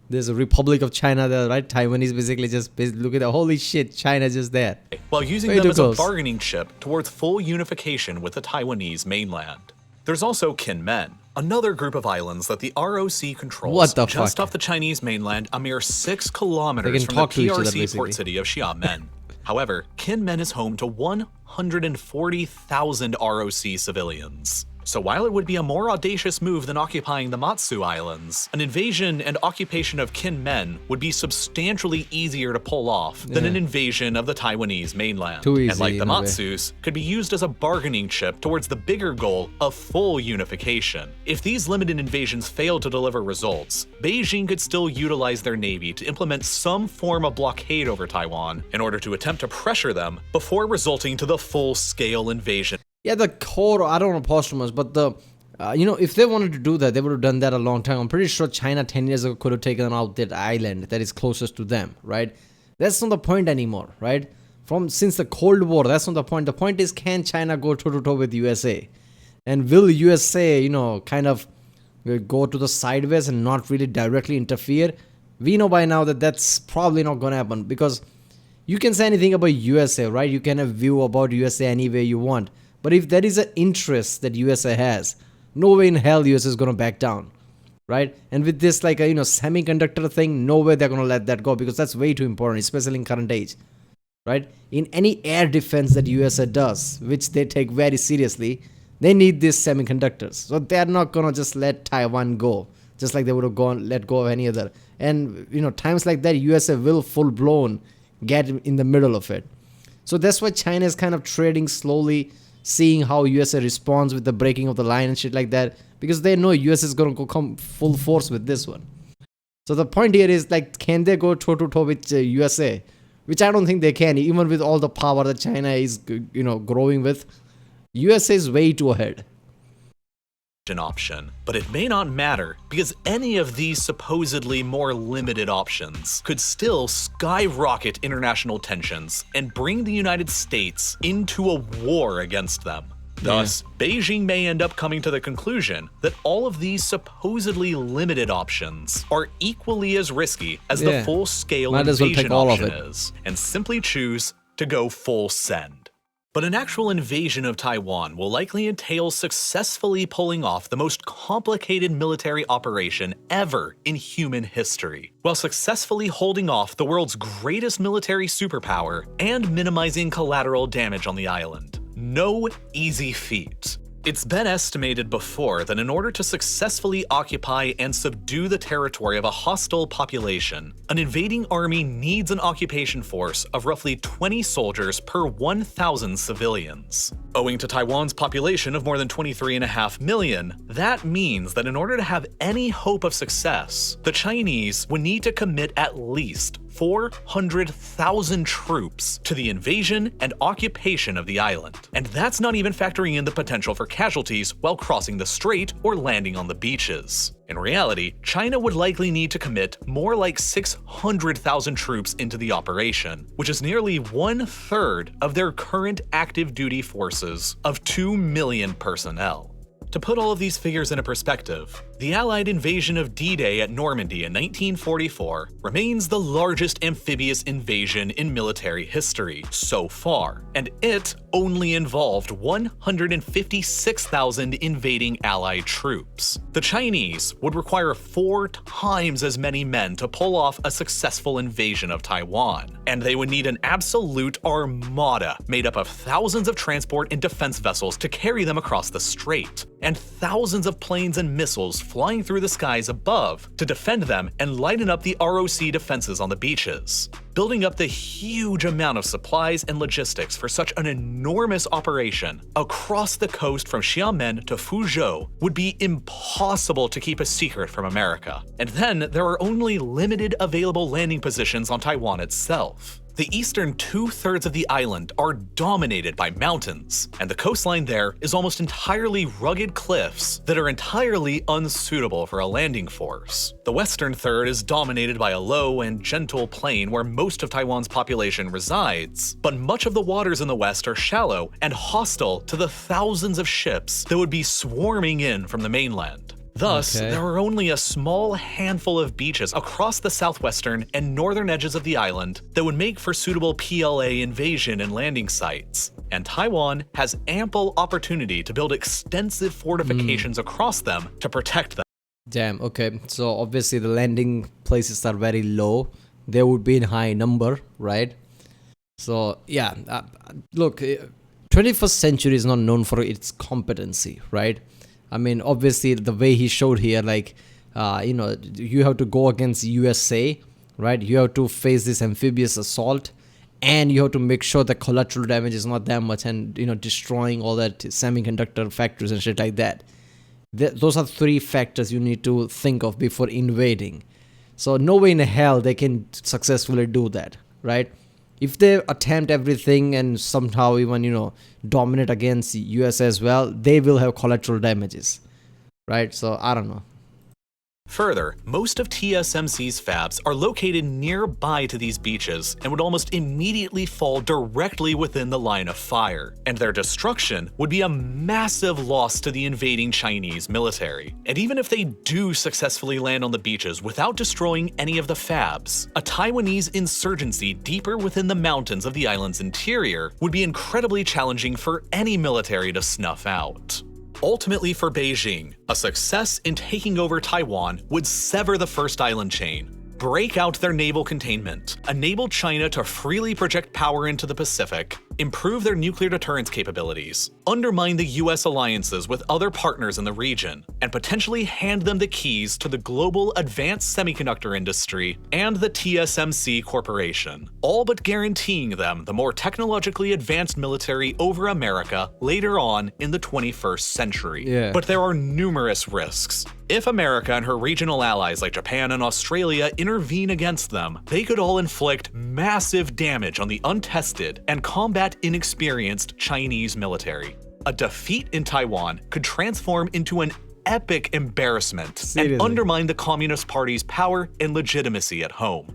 There's a Republic of China there, right? Taiwan is basically just, look at that, holy shit, China's just there. While using them as a bargaining chip towards full unification with the Taiwanese mainland. There's also Kinmen, another group of islands that the ROC controls just off the Chinese mainland, a mere 6 kilometers from the PRC port city of Xiamen. However, Kinmen is home to 140,000 ROC civilians. So while it would be a more audacious move than occupying the Matsu Islands, an invasion and occupation of Kinmen would be substantially easier to pull off than an invasion of the Taiwanese mainland. Too easy, and like the Matsus, could be used as a bargaining chip towards the bigger goal of full unification. If these limited invasions fail to deliver results, Beijing could still utilize their navy to implement some form of blockade over Taiwan in order to attempt to pressure them before resulting to the full-scale invasion. Yeah, the core, I don't know posthumous, but if they wanted to do that, they would have done that a long time. I'm pretty sure China 10 years ago could have taken out that island that is closest to them, right? That's not the point anymore, right? Since the Cold War, that's not the point. The point is, can China go toe-to-toe with USA? And will USA, kind of go to the sideways and not really directly interfere? We know by now that that's probably not going to happen, because you can say anything about USA, right? You can have view about USA any way you want. But if there is an interest that USA has, no way in hell USA is going to back down, right? And with this semiconductor thing, no way they're going to let that go, because that's way too important, especially in current age, right? In any air defense that USA does, which they take very seriously, they need these semiconductors. So they're not going to just let Taiwan go, just like they would have let go of any other. And, times like that, USA will full-blown get in the middle of it. So that's why China is kind of trading slowly, seeing how USA responds with the breaking of the line and shit like that, because they know US is going to come full force with this one. So the point here is, like, can they go toe to toe with USA? Which I don't think they can, even with all the power that China is, growing with. USA is way too ahead. Option, but it may not matter because any of these supposedly more limited options could still skyrocket international tensions and bring the United States into a war against them. Thus, Beijing may end up coming to the conclusion that all of these supposedly limited options are equally as risky as the full-scale invasion option is, and simply choose to go full send. But an actual invasion of Taiwan will likely entail successfully pulling off the most complicated military operation ever in human history, while successfully holding off the world's greatest military superpower and minimizing collateral damage on the island. No easy feat. It's been estimated before that in order to successfully occupy and subdue the territory of a hostile population, an invading army needs an occupation force of roughly 20 soldiers per 1,000 civilians. Owing to Taiwan's population of more than 23.5 million, that means that in order to have any hope of success, the Chinese would need to commit at least 400,000 troops to the invasion and occupation of the island. And that's not even factoring in the potential for casualties while crossing the strait or landing on the beaches. In reality, China would likely need to commit more like 600,000 troops into the operation, which is nearly 1/3 of their current active duty forces of 2 million personnel. To put all of these figures in a perspective, the Allied invasion of D-Day at Normandy in 1944 remains the largest amphibious invasion in military history so far, and it only involved 156,000 invading Allied troops. The Chinese would require 4 times as many men to pull off a successful invasion of Taiwan, and they would need an absolute armada made up of thousands of transport and defense vessels to carry them across the strait, and thousands of planes and missiles flying through the skies above to defend them and lighten up the ROC defenses on the beaches. Building up the huge amount of supplies and logistics for such an enormous operation across the coast from Xiamen to Fuzhou would be impossible to keep a secret from America. And then there are only limited available landing positions on Taiwan itself. The eastern 2/3 of the island are dominated by mountains, and the coastline there is almost entirely rugged cliffs that are entirely unsuitable for a landing force. The western third is dominated by a low and gentle plain where most of Taiwan's population resides, but much of the waters in the west are shallow and hostile to the thousands of ships that would be swarming in from the mainland. Thus, there are only a small handful of beaches across the southwestern and northern edges of the island that would make for suitable PLA invasion and landing sites, and Taiwan has ample opportunity to build extensive fortifications across them to protect them. Damn, okay. So obviously the landing places are very low. They would be in high number, right? So yeah, look, 21st century is not known for its competency, right? I mean, obviously, the way he showed here, like, you have to go against USA, right? You have to face this amphibious assault, and you have to make sure the collateral damage is not that much, and, destroying all that semiconductor factories and shit like that. Those are 3 factors you need to think of before invading. So no way in hell they can successfully do that, right? If they attempt everything and somehow even, dominate against US as well, they will have collateral damages, right? So I don't know. Further, most of TSMC's fabs are located nearby to these beaches and would almost immediately fall directly within the line of fire, and their destruction would be a massive loss to the invading Chinese military. And even if they do successfully land on the beaches without destroying any of the fabs, a Taiwanese insurgency deeper within the mountains of the island's interior would be incredibly challenging for any military to snuff out. Ultimately for Beijing, a success in taking over Taiwan would sever the first island chain, break out their naval containment, enable China to freely project power into the Pacific, improve their nuclear deterrence capabilities, undermine the US alliances with other partners in the region, and potentially hand them the keys to the global advanced semiconductor industry and the TSMC Corporation, all but guaranteeing them the more technologically advanced military over America later on in the 21st century. Yeah. But there are numerous risks. If America and her regional allies like Japan and Australia intervene against them, they could all inflict massive damage on the untested and combat inexperienced Chinese military. A defeat in Taiwan could transform into an epic embarrassment Seriously. and undermine the Communist Party's power and legitimacy at home.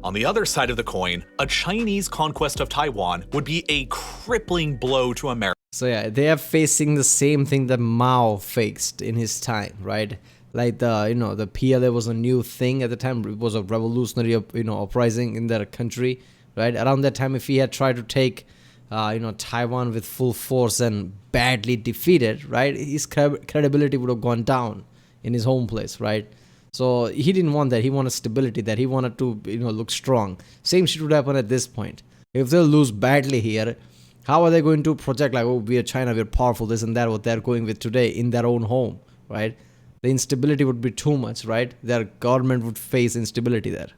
On the other side of the coin, a Chinese conquest of Taiwan would be a crippling blow to America. So yeah, they are facing the same thing that Mao faced in his time, right? Like the PLA was a new thing at the time. It was a revolutionary uprising in their country, right? Around that time, if he had tried to take Taiwan with full force and badly defeated, right, his credibility would have gone down in his home place, right? So he didn't want that. He wanted stability. That he wanted to look strong. Same shit would happen at this point. If they lose badly here, how are they going to project like, oh, we are China, we're powerful, this and that, what they're going with today in their own home, right? The instability would be too much, right? Their government would face instability there.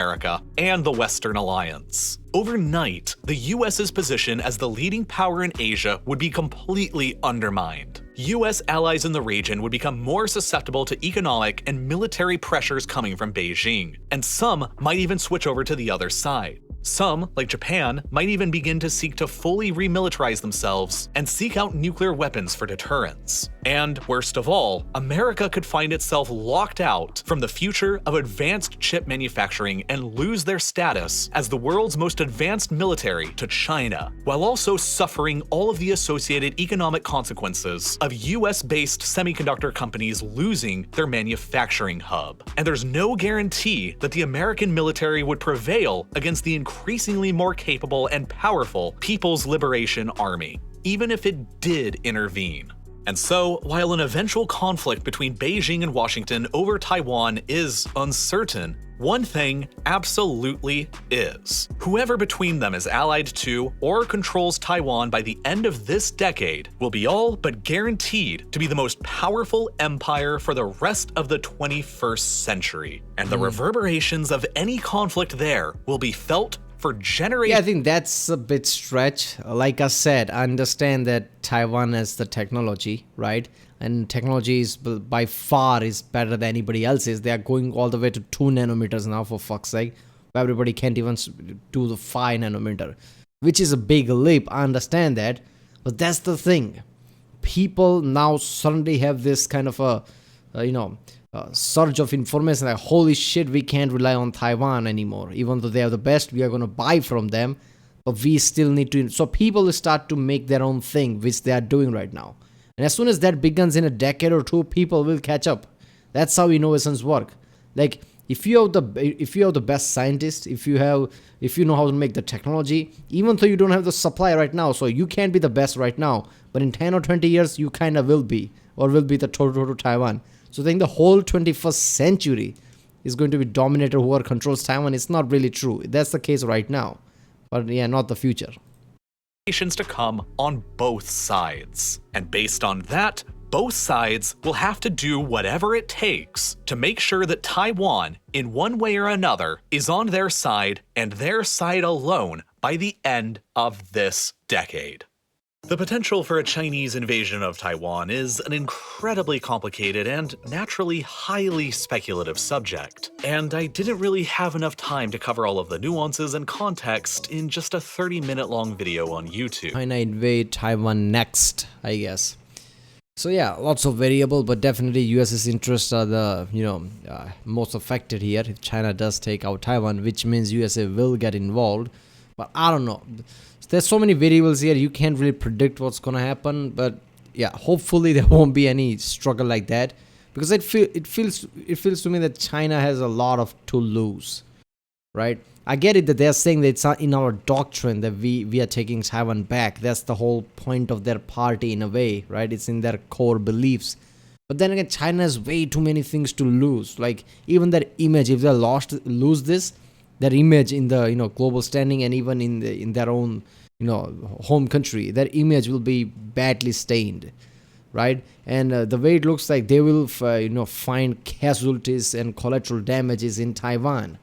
America and the Western Alliance. Overnight, the US's position as the leading power in Asia would be completely undermined. US allies in the region would become more susceptible to economic and military pressures coming from Beijing, and some might even switch over to the other side. Some, like Japan, might even begin to seek to fully remilitarize themselves and seek out nuclear weapons for deterrence. And worst of all, America could find itself locked out from the future of advanced chip manufacturing and lose their status as the world's most advanced military to China, while also suffering all of the associated economic consequences of US-based semiconductor companies losing their manufacturing hub. And there's no guarantee that the American military would prevail against the increasingly more capable and powerful People's Liberation Army, even if it did intervene. And so, while an eventual conflict between Beijing and Washington over Taiwan is uncertain, one thing absolutely is. Whoever between them is allied to or controls Taiwan by the end of this decade will be all but guaranteed to be the most powerful empire for the rest of the 21st century. And the reverberations of any conflict there will be felt for generations. Yeah, I think that's a bit stretch. Like I said, I understand that Taiwan has the technology, right? And technology is by far is better than anybody else's. They are going all the way to 2 nanometers now, for fuck's sake. Everybody can't even do the 5 nanometer, which is a big leap. I understand that. But that's the thing. People now suddenly have this kind of a surge of information like, holy shit, we can't rely on Taiwan anymore. Even though they are the best, we are going to buy from them. But we still need to. So people will start to make their own thing, which they are doing right now. And as soon as that begins in a decade or two, people will catch up. That's how innovations work. Like if you have the best scientist, if you know how to make the technology, even though you don't have the supply right now, so you can't be the best right now, but in 10 or 20 years you kind of will be, or will be the total Taiwan. So I think the whole 21st century is going to be dominated whoever controls Taiwan. It's not really true. That's the case right now, but yeah, not the future. To come on both sides. And based on that, both sides will have to do whatever it takes to make sure that Taiwan, in one way or another, is on their side and their side alone by the end of this decade. The potential for a Chinese invasion of Taiwan is an incredibly complicated and naturally highly speculative subject, and I didn't really have enough time to cover all of the nuances and context in just a 30-minute long video on YouTube. China Invade Taiwan Next, I guess. So yeah, lots of variable, but definitely US's interests are the most affected here. If China does take out Taiwan, which means USA will get involved, but I don't know. There's so many variables here, you can't really predict what's gonna happen. But yeah, hopefully there won't be any struggle like that, because it feels to me that China has a lot to lose, right? I get it that they're saying that it's in our doctrine that we are taking Taiwan back. That's the whole point of their party in a way, right? It's in their core beliefs. But then again, China has way too many things to lose. Like even their image, if they lose this, their image in the global standing, and even in their own home country, their image will be badly stained, right? And the way it looks like, they will find casualties and collateral damages in Taiwan,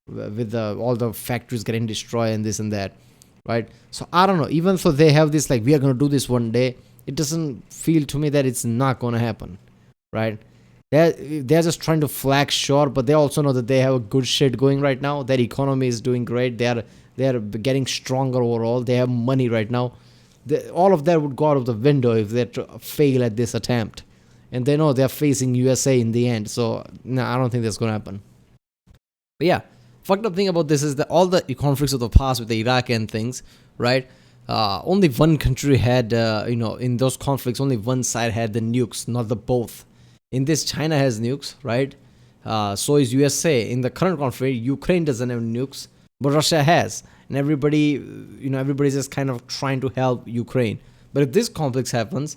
with all the factories getting destroyed and this and that, right? So I don't know, even though they have this like, we are going to do this one day, it doesn't feel to me that it's not going to happen, right? They're just trying to flag short, but they also know that they have a good shit going right now. Their economy is doing great. They're getting stronger overall. They have money right now. All of that would go out of the window if they fail at this attempt, and they know they're facing USA in the end. So no, I don't think that's going to happen. But yeah, fucked up thing about this is that all the conflicts of the past with the Iraq and things, right? Only one country had, in those conflicts, only one side had the nukes, not the both. In this, China has nukes, right? So is USA. In the current conflict, Ukraine doesn't have nukes, but Russia has. And everybody's just kind of trying to help Ukraine. But if this conflict happens,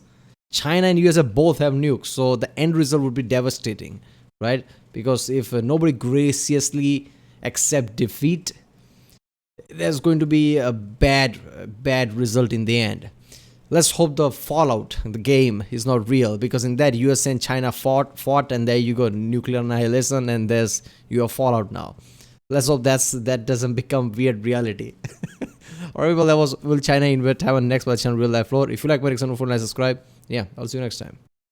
China and USA both have nukes. So the end result would be devastating, right? Because if nobody graciously accepts defeat, there's going to be a bad result in the end. Let's hope the fallout, the game, is not real, because in that, US and China fought, and there you go, nuclear annihilation, and there's your fallout now. Let's hope that doesn't become weird reality. Alright, well, that was Will China Invade Taiwan Next by the channel RealLifeLore. If you like my reaction, subscribe. Yeah, I'll see you next time.